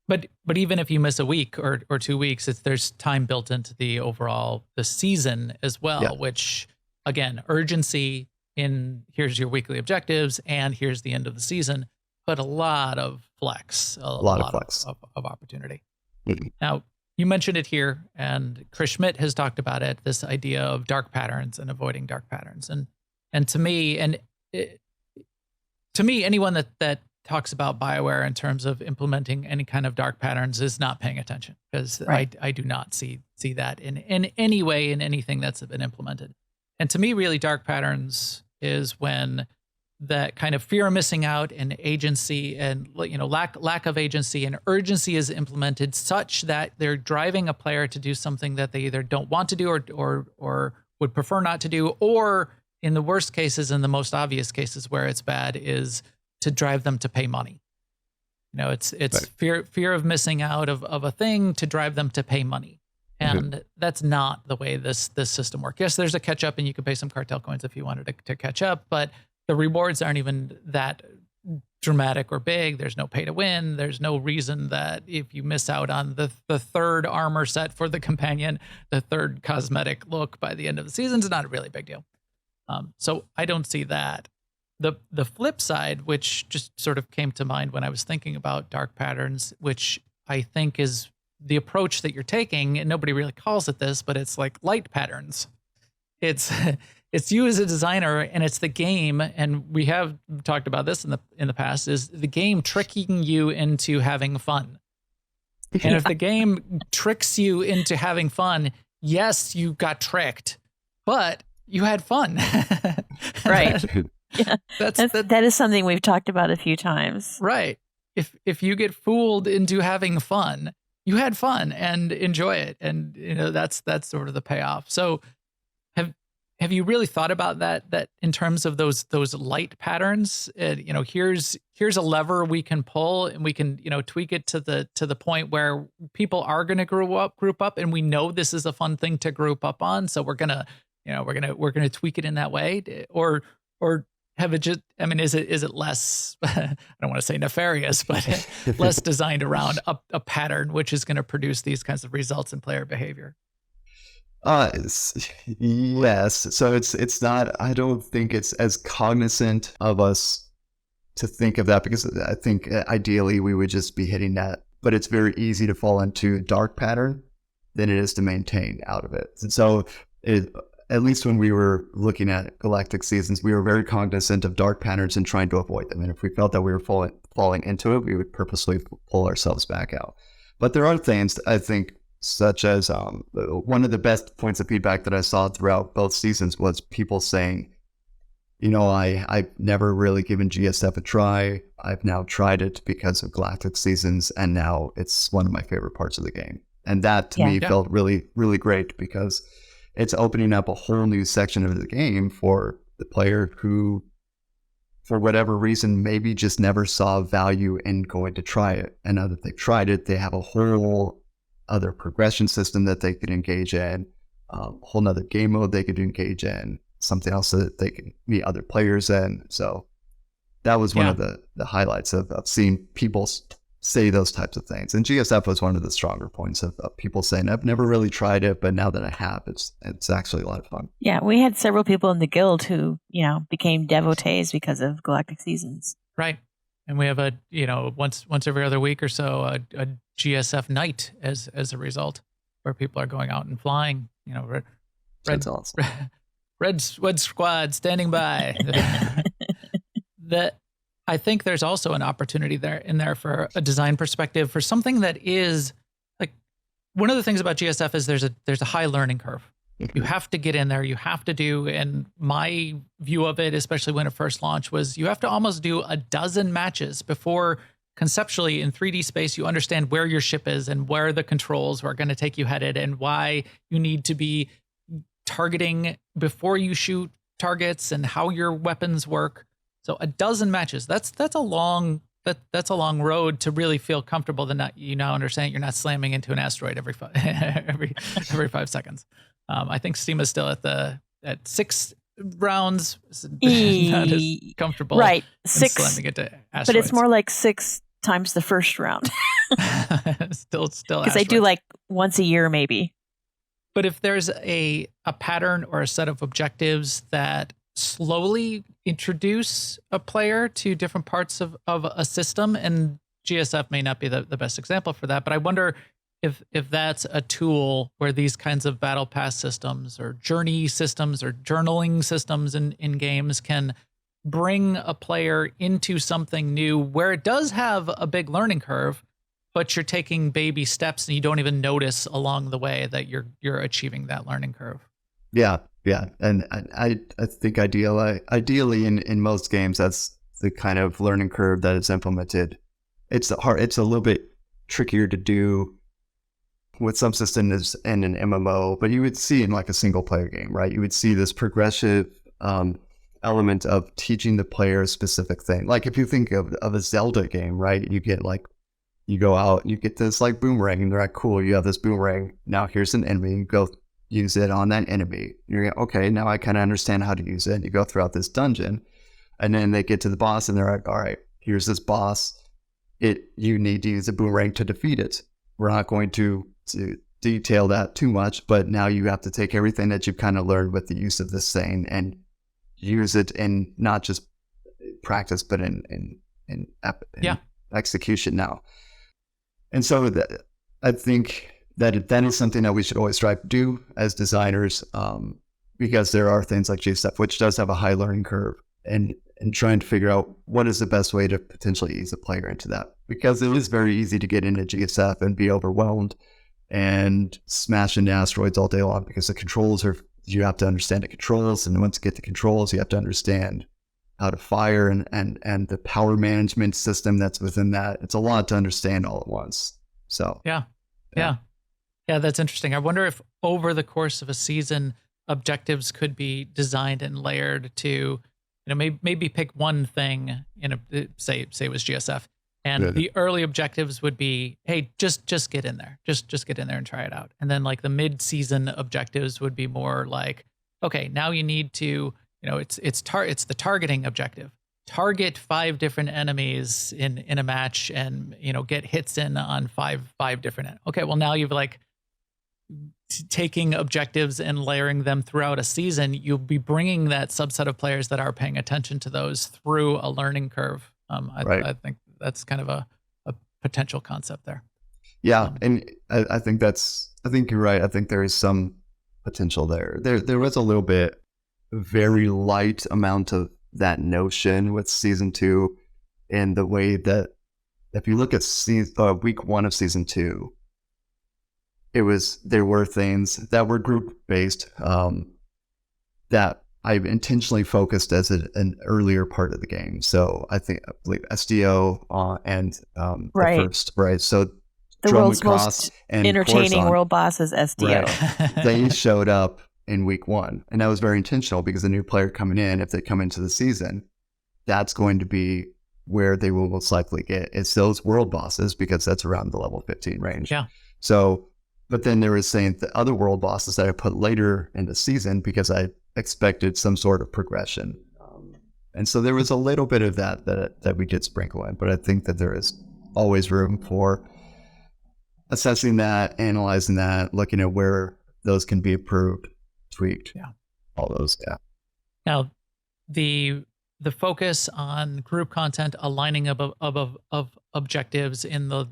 But even if you miss a week or 2 weeks, there's time built into the season as well, which, again, urgency in here's your weekly objectives and here's the end of the season, but a lot of flex, a lot of flex of opportunity. Mm-hmm. Now, you mentioned it here, and Chris Schmidt has talked about it, this idea of dark patterns and avoiding dark patterns. And to me, anyone that talks about Bioware in terms of implementing any kind of dark patterns is not paying attention, because I do not see that in any way in anything that's been implemented. And to me, really, dark patterns is when that kind of fear of missing out and agency and lack of agency and urgency is implemented such that they're driving a player to do something that they either don't want to do or would prefer not to do, or in the worst cases, in the most obvious cases where it's bad, is to drive them to pay money. It's fear of missing out of a thing to drive them to pay money. And that's not the way this system works. Yes, there's a catch up, and you can pay some cartel coins if you wanted to catch up, but the rewards aren't even that dramatic or big. There's no pay to win. There's no reason that if you miss out on the third armor set for the companion, the third cosmetic look by the end of the season, is not a really big deal. So I don't see that. The flip side, which just sort of came to mind when I was thinking about dark patterns, which I think is the approach that you're taking, and nobody really calls it this, but it's like light patterns. It's it's you as a designer, and it's the game, and we have talked about this in the past, is the game tricking you into having fun. And if the game tricks you into having fun, yes, you got tricked, but you had fun. Right. Yeah. That is something we've talked about a few times. Right. If you get fooled into having fun, you had fun and enjoy it. And that's sort of the payoff. So have you really thought about that in terms of those light patterns? Here's a lever we can pull, and we can tweak it to the point where people are going to group up, and we know this is a fun thing to group up on. So we're gonna tweak it in that way, or have it just? I mean, is it less? I don't want to say nefarious, but less designed around a pattern, which is going to produce these kinds of results in player behavior. Yes. So it's not, I don't think it's as cognizant of us to think of that, because I think ideally we would just be hitting that, but it's very easy to fall into a dark pattern than it is to maintain out of it. And so at least when we were looking at Galactic Seasons, we were very cognizant of dark patterns and trying to avoid them. And if we felt that we were falling into it, we would purposely pull ourselves back out. But there are things, I think, such as one of the best points of feedback that I saw throughout both seasons was people saying, I've never really given GSF a try. I've now tried it because of Galactic Seasons, and now it's one of my favorite parts of the game. And that to me felt really, really great, because it's opening up a whole new section of the game for the player who, for whatever reason, maybe just never saw value in going to try it. And now that they've tried it, they have a whole other progression system that they could engage in, a whole nother game mode they could engage in, something else that they can meet other players in. So that was one of the highlights of seeing people say those types of things. And GSF was one of the stronger points of people saying, I've never really tried it, but now that I have, it's actually a lot of fun. Yeah, we had several people in the guild who, became devotees because of Galactic Seasons. Right. And we have once every other week or so, a GSF night as a result, where people are going out and flying. That's awesome. Red Squad standing by. That I think there's also an opportunity there for a design perspective for something that is like, one of the things about GSF is there's a high learning curve. You have to get in there. You have to do, and my view of it, especially when it first launched, was you have to almost do a dozen matches before conceptually in 3D space you understand where your ship is and where the controls are going to take you headed, and why you need to be targeting before you shoot targets, and how your weapons work. So a dozen matches. That's a long road to really feel comfortable that you now understand you're not slamming into an asteroid every 5 seconds. I think Steam is still at 6 rounds. Not as comfortable, right? 6, slamming into asteroids. But it's more like 6 times the first round. still, because I do like once a year, maybe. But if there's a pattern or a set of objectives that slowly introduce a player to different parts of a system, and GSF may not be the best example for that, but I wonder if that's a tool where these kinds of battle pass systems or journey systems or journaling systems in games can bring a player into something new where it does have a big learning curve, but you're taking baby steps and you don't even notice along the way that you're achieving that learning curve. Yeah. And I think ideally in most games, that's the kind of learning curve that is implemented. It's a little bit trickier to do with some systems in an MMO, but you would see in like a single player game, right? You would see this progressive element of teaching the player a specific thing. Like if you think of a Zelda game, right? You get like, you go out, you get this like boomerang, and they're like, cool, you have this boomerang. Now here's an enemy. You go use it on that enemy. You're like, okay, now I kind of understand how to use it. You go throughout this dungeon, and then they get to the boss, and they're like, all right, here's this boss. You need to use a boomerang to defeat it. We're not going to detail that too much, but now you have to take everything that you've kind of learned with the use of this thing and use it in not just practice, but in execution now. And so I think that is something that we should always strive to do as designers, because there are things like GSF, which does have a high learning curve, and trying to figure out what is the best way to potentially ease a player into that. Because it is very easy to get into GSF and be overwhelmed and smash into asteroids all day long, because the controls you have to understand the controls, and once you get the controls, you have to understand how to fire and the power management system that's within that. It's a lot to understand all at once. So yeah, that's interesting. I wonder if over the course of a season, objectives could be designed and layered to, maybe pick one thing, say it was GSF, and the early objectives would be, hey, just get in there, just get in there and try it out. And then like the mid-season objectives would be more like, okay, now you need to, it's the targeting objective. Target 5 different enemies in a match, and get hits in on five different. Okay, well now you've like taking objectives and layering them throughout a season. You'll be bringing that subset of players that are paying attention to those through a learning curve. I think that's kind of a potential concept there. Yeah, and I think you're right. I think there is some potential there. There was a little bit, very light amount of that notion with season 2, in the way that if you look at week 1 of season 2, there were things that were group based that I intentionally focused as an earlier part of the game. So I believe SDO and the first, right? So the world's most entertaining world boss is SDO. Right. They showed up in week 1, and that was very intentional, because a new player coming in, if they come into the season, that's going to be where they will most likely get. It's those world bosses, because that's around the level 15 range. Yeah. So, but then there was saying the other world bosses that I put later in the season, because I expected some sort of progression. And so there was a little bit of that we did sprinkle in, but I think that there is always room for assessing that, analyzing that, looking at where those can be improved, tweaked. Yeah. All those. Yeah. Now, the focus on group content, aligning of objectives in the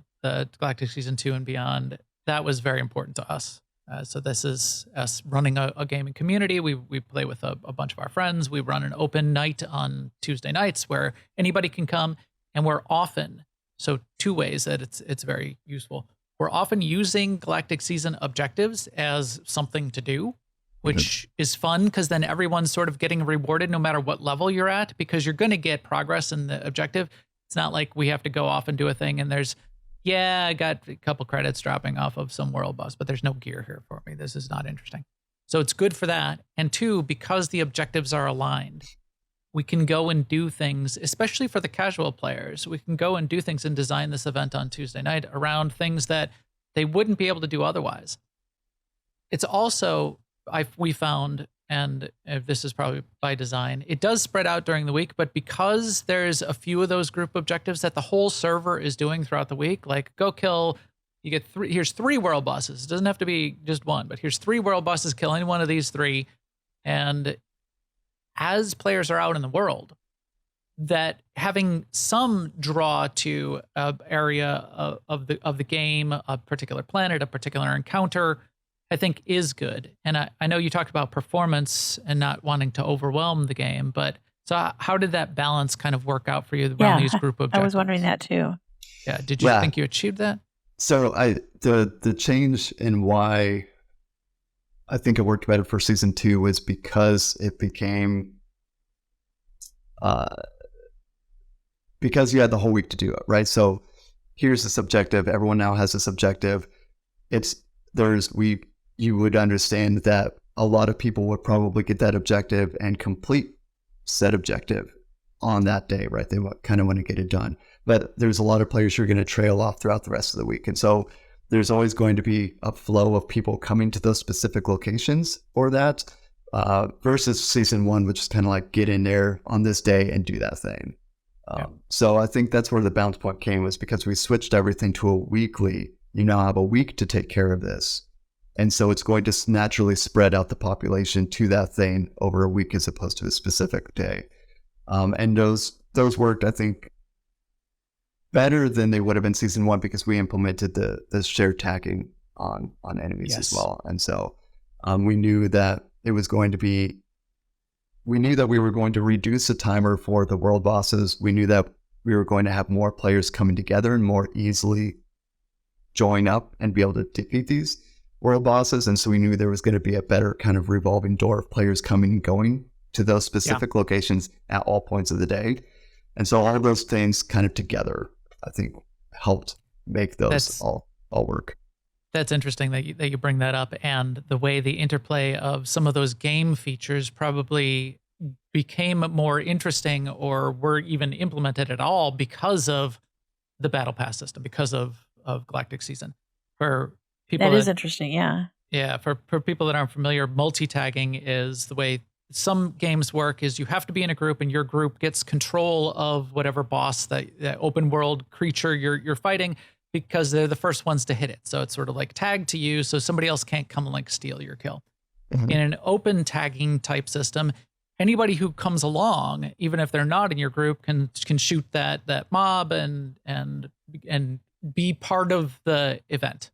Galactic Season 2 and beyond, that was very important to us. So this is us running a gaming community. We play with a bunch of our friends. We run an open night on Tuesday nights where anybody can come, and we're often, so 2 ways that it's very useful. We're often using Galactic Season objectives as something to do, which is fun, because then everyone's sort of getting rewarded no matter what level you're at, because you're going to get progress in the objective. It's not like we have to go off and do a thing and there's, I got a couple credits dropping off of some world boss, but there's no gear here for me. This is not interesting. So it's good for that. And 2, because the objectives are aligned, we can go and do things, especially for the casual players. We can go and do things and design this event on Tuesday night around things that they wouldn't be able to do otherwise. It's also, we found, and this is probably by design, it does spread out during the week, but because there's a few of those group objectives that the whole server is doing throughout the week, like go kill, you get 3, here's 3 world bosses. It doesn't have to be just one, but here's 3 world bosses, kill any one of these 3. And as players are out in the world, that having some draw to an area of the game, a particular planet, a particular encounter, I think is good. And I know you talked about performance and not wanting to overwhelm the game, but so how did that balance kind of work out for you around these group objectives? I was wondering that too. Yeah. Did you think you achieved that? So the change in why I think it worked better for season 2 was because it became, because you had the whole week to do it, right? So here's this objective. Everyone now has this objective. You would understand that a lot of people would probably get that objective and complete said objective on that day, right? They kind of want to get it done. But there's a lot of players who are going to trail off throughout the rest of the week. And so there's always going to be a flow of people coming to those specific locations for that, versus season 1, which is kind of like get in there on this day and do that thing. So I think that's where the bounce point came, was because we switched everything to a weekly. You now have a week to take care of this. And so it's going to naturally spread out the population to that thing over a week as opposed to a specific day. And those worked, I think, better than they would have been season 1 because we implemented the shared tagging on enemies as well. And so we knew that it was going to be, we knew that we were going to reduce the timer for the world bosses. We knew that we were going to have more players coming together and more easily join up and be able to defeat these world bosses. And so we knew there was going to be a better kind of revolving door of players coming and going to those specific locations at all points of the day. And so all of those things kind of together, I think, helped make those all work. That's interesting that you bring that up, and the way the interplay of some of those game features probably became more interesting or were even implemented at all because of the Battle Pass system, because of Galactic Season. For people that is interesting, yeah. Yeah, for people that aren't familiar, multi-tagging is the way some games work. Is you have to be in a group, and your group gets control of whatever boss, that open world creature you're fighting, because they're the first ones to hit it. So it's sort of like tagged to you, so somebody else can't come and like steal your kill. In an open tagging type system, anybody who comes along, even if they're not in your group, can shoot that mob and be part of the event.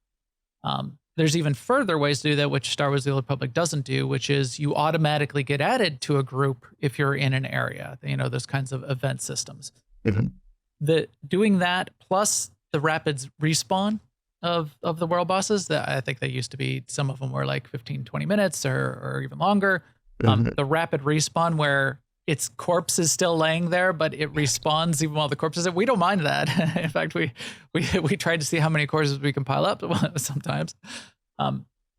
There's even further ways to do that, which Star Wars: The Old Republic doesn't do, which is you automatically get added to a group if you're in an area. You know, those kinds of event systems. Doing that plus the rapid respawn of the world bosses, that I think they used to be, some of them were like 15, 20 minutes or even longer. The rapid respawn where its corpse is still laying there, but it respawns even while the corpse is there. We don't mind that. In fact, we tried to see how many corpses we can pile up sometimes.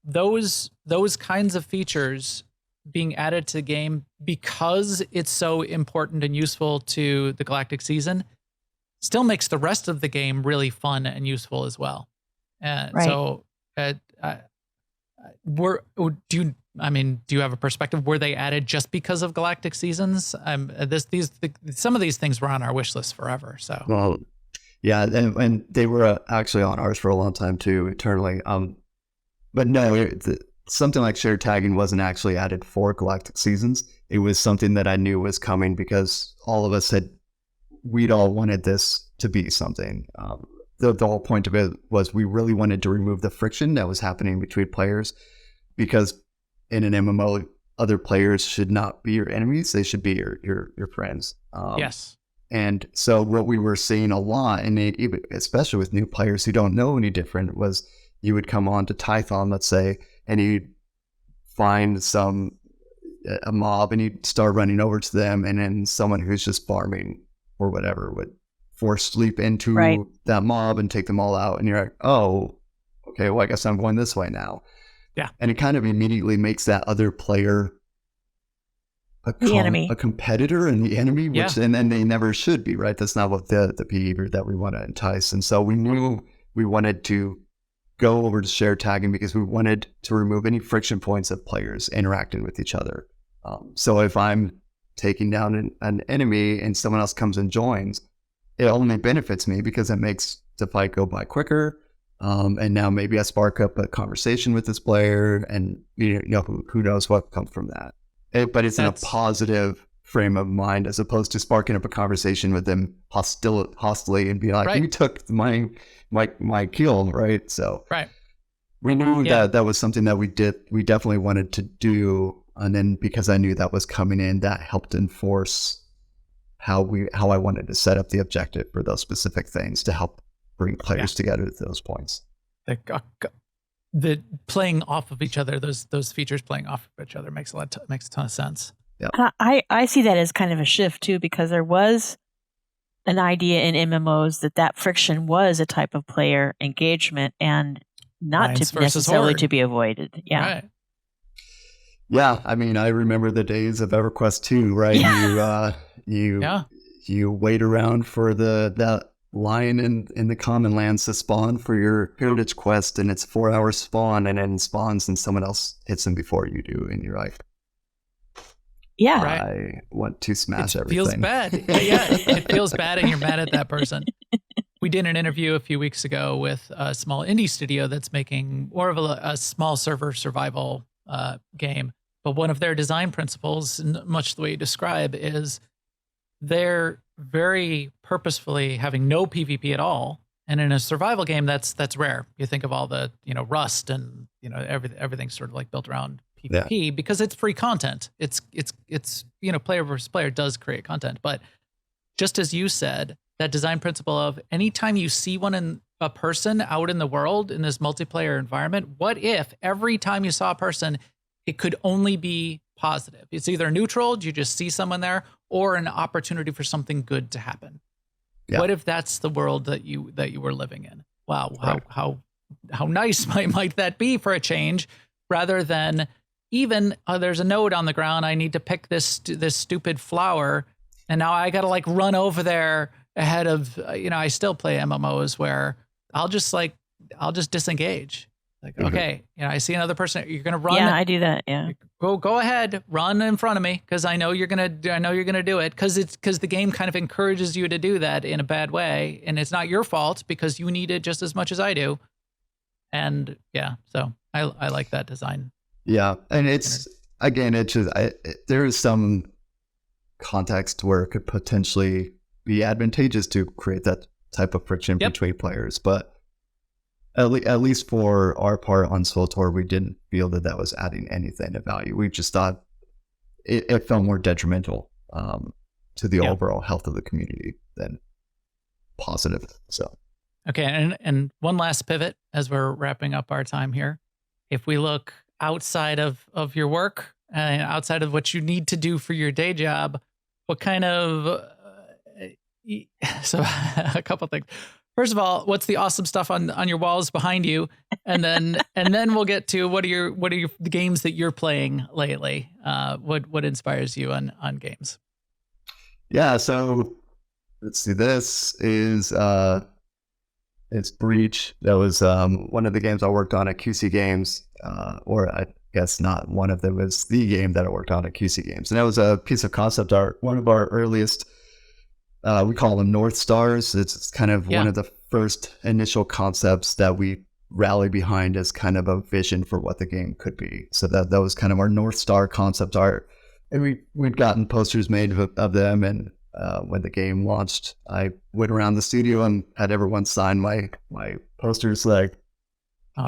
Those kinds of features being added to the game because it's so important and useful to the Galactic Season still makes the rest of the game really fun and useful as well. So, do you have a perspective? Were they added just because of Galactic Seasons? Some of these things were on our wish list forever. So, well, yeah, and they were actually on ours for a long time too, eternally. But no, something like shared tagging wasn't actually added for Galactic Seasons. It was something that I knew was coming because all of us we'd all wanted this to be something. The whole point of it was we really wanted to remove the friction that was happening between players, because in an MMO, other players should not be your enemies. They should be your friends. Yes. And so what we were seeing a lot, and especially with new players who don't know any different, was you would come on to Tython, let's say, and you'd find a mob and you'd start running over to them, and then someone who's just farming or whatever would force sleep into that mob and take them all out. And you're like, oh, okay, well, I guess I'm going this way now. Yeah. And it kind of immediately makes that other player the enemy, a competitor and the enemy, which and they never should be, right? That's not what the behavior that we want to entice. And so we knew we wanted to go over to shared tagging because we wanted to remove any friction points of players interacting with each other. So if I'm taking down an enemy and someone else comes and joins, it only benefits me because it makes the fight go by quicker. And now maybe I spark up a conversation with this player, and who knows what comes from that. But it's in a positive frame of mind as opposed to sparking up a conversation with them hostily and be like, you took my kill, right? So we knew that was something that we definitely wanted to do. And then because I knew that was coming in, that helped enforce how I wanted to set up the objective for those specific things to help bring players together at those points. The playing off of each other, those features playing off of each other makes a ton of sense. Yeah, I see that as kind of a shift too, because there was an idea in MMOs that friction was a type of player engagement and not necessarily to be avoided. Yeah. Right. Yeah, I mean, I remember the days of EverQuest 2, right? Yeah. You wait around for that lion in the common lands to spawn for your heritage quest, and it's 4 hours spawn, and then spawns and someone else hits him before you do, and you're like, I want to smash everything. It feels bad. It feels bad, and you're mad at that person. We did an interview a few weeks ago with a small indie studio that's making more of a small server survival game. But one of their design principles, much the way you describe, is they're very purposefully having no PvP at all. And in a survival game, that's rare. You think of all the, Rust and, everything's sort of like built around PvP because it's free content. It's player versus player does create content. But just as you said, that design principle of anytime you see a person out in the world in this multiplayer environment, what if every time you saw a person, it could only be positive? It's either neutral, you just see someone there, or an opportunity for something good to happen. Yeah. What if that's the world that you were living in? Wow, right. How nice might that be for a change, rather than even there's a node on the ground, I need to pick this stupid flower, and now I got to like run over there ahead of I still play MMOs where I'll just disengage. Like, okay, I see another person. You're gonna run. Yeah, I do that. Yeah, go ahead, run in front of me because I know you're gonna do it because the game kind of encourages you to do that in a bad way, and it's not your fault because you need it just as much as I do. And yeah, so I like that design. Yeah, and it's again, there is some context where it could potentially be advantageous to create that type of friction between players, but. At least for our part on SWTOR, we didn't feel that was adding anything of value. We just thought it felt more detrimental to the overall health of the community than positive. So, okay, and one last pivot as we're wrapping up our time here. If we look outside of your work and outside of what you need to do for your day job, what kind of so a couple things. First of all, what's the awesome stuff on your walls behind you? And then we'll get to what are the games that you're playing lately? What inspires you on games? Yeah, so let's see. This is it's Breach. That was one of the games I worked on at QC Games, or I guess not one of them, was the game that I worked on at QC Games, and that was a piece of concept art, one of our earliest. We call them North Stars. It's kind of one of the first initial concepts that we rally behind as kind of a vision for what the game could be. So that was kind of our North Star concept art. And we'd gotten posters made of them. And when the game launched, I went around the studio and had everyone sign my posters. Like,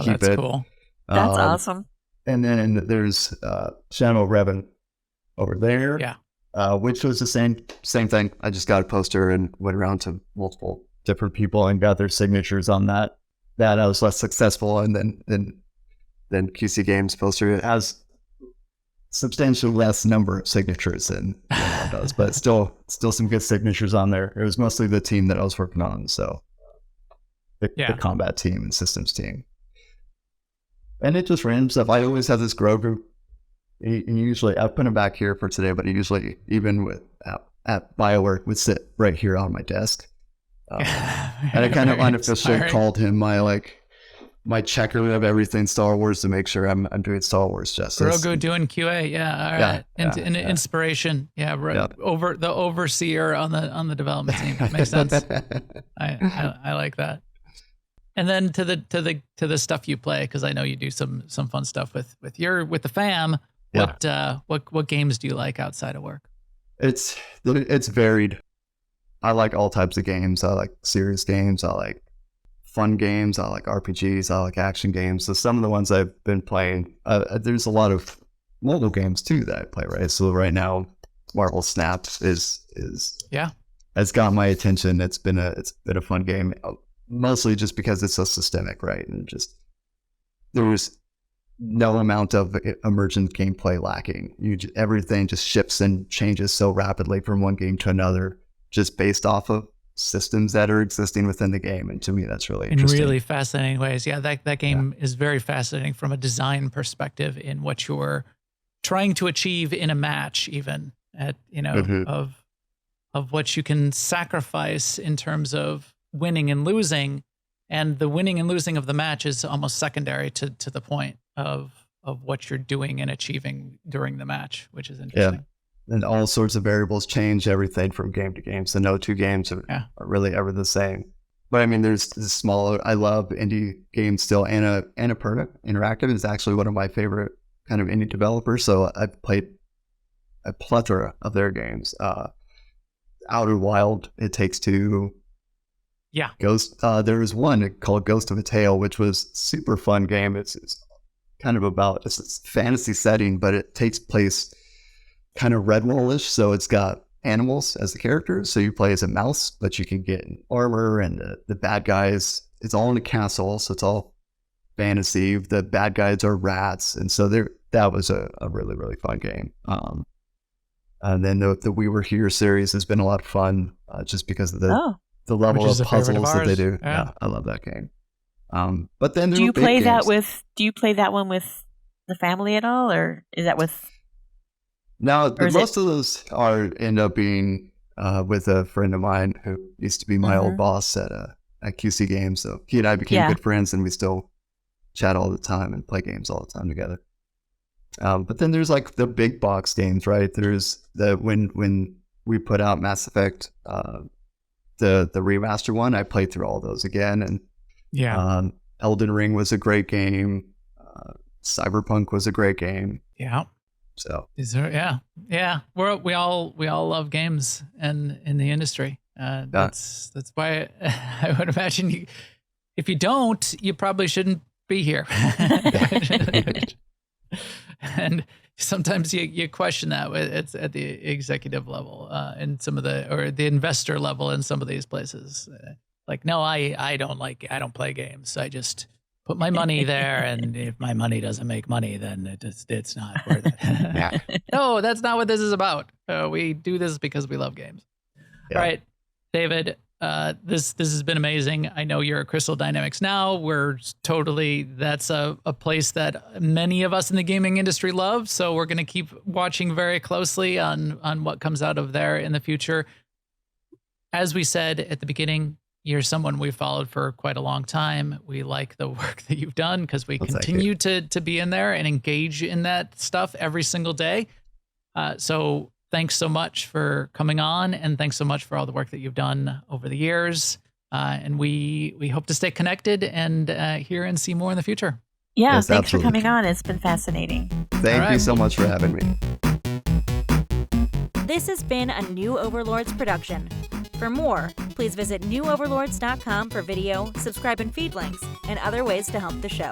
keep that's it. Cool. That's awesome. And then there's Shadow Revan over there. Yeah. Which was the same thing. I just got a poster and went around to multiple different people and got their signatures on that. That I was less successful, and then QC Games poster. It has substantially less number of signatures than it does, but still some good signatures on there. It was mostly the team that I was working on, so the combat team and systems team. And it just random stuff. I always have this Grogu. And usually, I put him back here for today, but he usually, even at Bioware, would sit right here on my desk. And I kind of unofficially called him my checker of everything Star Wars to make sure I'm doing Star Wars justice. Grogu doing QA, all right. And inspiration, over the overseer on the development team. Makes sense. I like that. And then to the stuff you play, because I know you do some fun stuff with the fam. What games do you like outside of work? It's varied. I like all types of games. I like serious games. I like fun games. I like RPGs. I like action games. So some of the ones I've been playing, there's a lot of mobile games too that I play. Right. So right now, Marvel Snap has got my attention. It's been a fun game, mostly just because it's so systemic, right? And just there was no amount of emergent gameplay lacking. Everything just shifts and changes so rapidly from one game to another, just based off of systems that are existing within the game. And to me, that's really interesting. In really fascinating ways. Yeah, that game is very fascinating from a design perspective in what you're trying to achieve in a match, even at of what you can sacrifice in terms of winning and losing. And the winning and losing of the match is almost secondary to the point of what you're doing and achieving during the match, which is interesting. Yeah. And all sorts of variables change everything from game to game. So no two games are really ever the same. But I mean, there's smaller, I love indie games still. Annapurna Interactive is actually one of my favorite kind of indie developers. So I've played a plethora of their games. Outer Wild, It Takes Two. Yeah. Ghost. There was one called Ghost of a Tale, which was super fun game. It's kind of about it's a fantasy setting, but it takes place kind of Redwall-ish. So it's got animals as the characters. So you play as a mouse, but you can get armor, and the bad guys. It's all in a castle, so it's all fantasy. The bad guys are rats, and so that was a really, really fun game. And then the We Were Here series has been a lot of fun, just because of the level of puzzles that they do. Yeah, I love that game. But then do you play that one with the family at all, or is that with? No, most of those end up being with a friend of mine who used to be my old boss at QC Games. So he and I became good friends, and we still chat all the time and play games all the time together. But then there's like the big box games, right? There's when we put out Mass Effect, the remaster one, I played through all those again, and Elden Ring was a great game. Cyberpunk was a great game. Yeah. So we all love games and in the industry. That's why I would imagine if you don't, you probably shouldn't be here. And sometimes you question that. It's at the executive level and the investor level in some of these places. Like, no, I don't play games. I just put my money there, and if my money doesn't make money, then it's not worth it. No, that's not what this is about. We do this because we love games. Yeah. All right, David, this has been amazing. I know you're at Crystal Dynamics now. That's a place that many of us in the gaming industry love. So we're going to keep watching very closely on what comes out of there in the future. As we said at the beginning, you're someone we've followed for quite a long time. We like the work that you've done because we continue to be in there and engage in that stuff every single day. So thanks so much for coming on, and thanks so much for all the work that you've done over the years. And we hope to stay connected and hear and see more in the future. Yeah, yes, thanks for coming on. It's been fascinating. Thank you so much for having me. This has been a New Overlords production. For more, please visit newoverlords.com for video, subscribe and feed links, and other ways to help the show.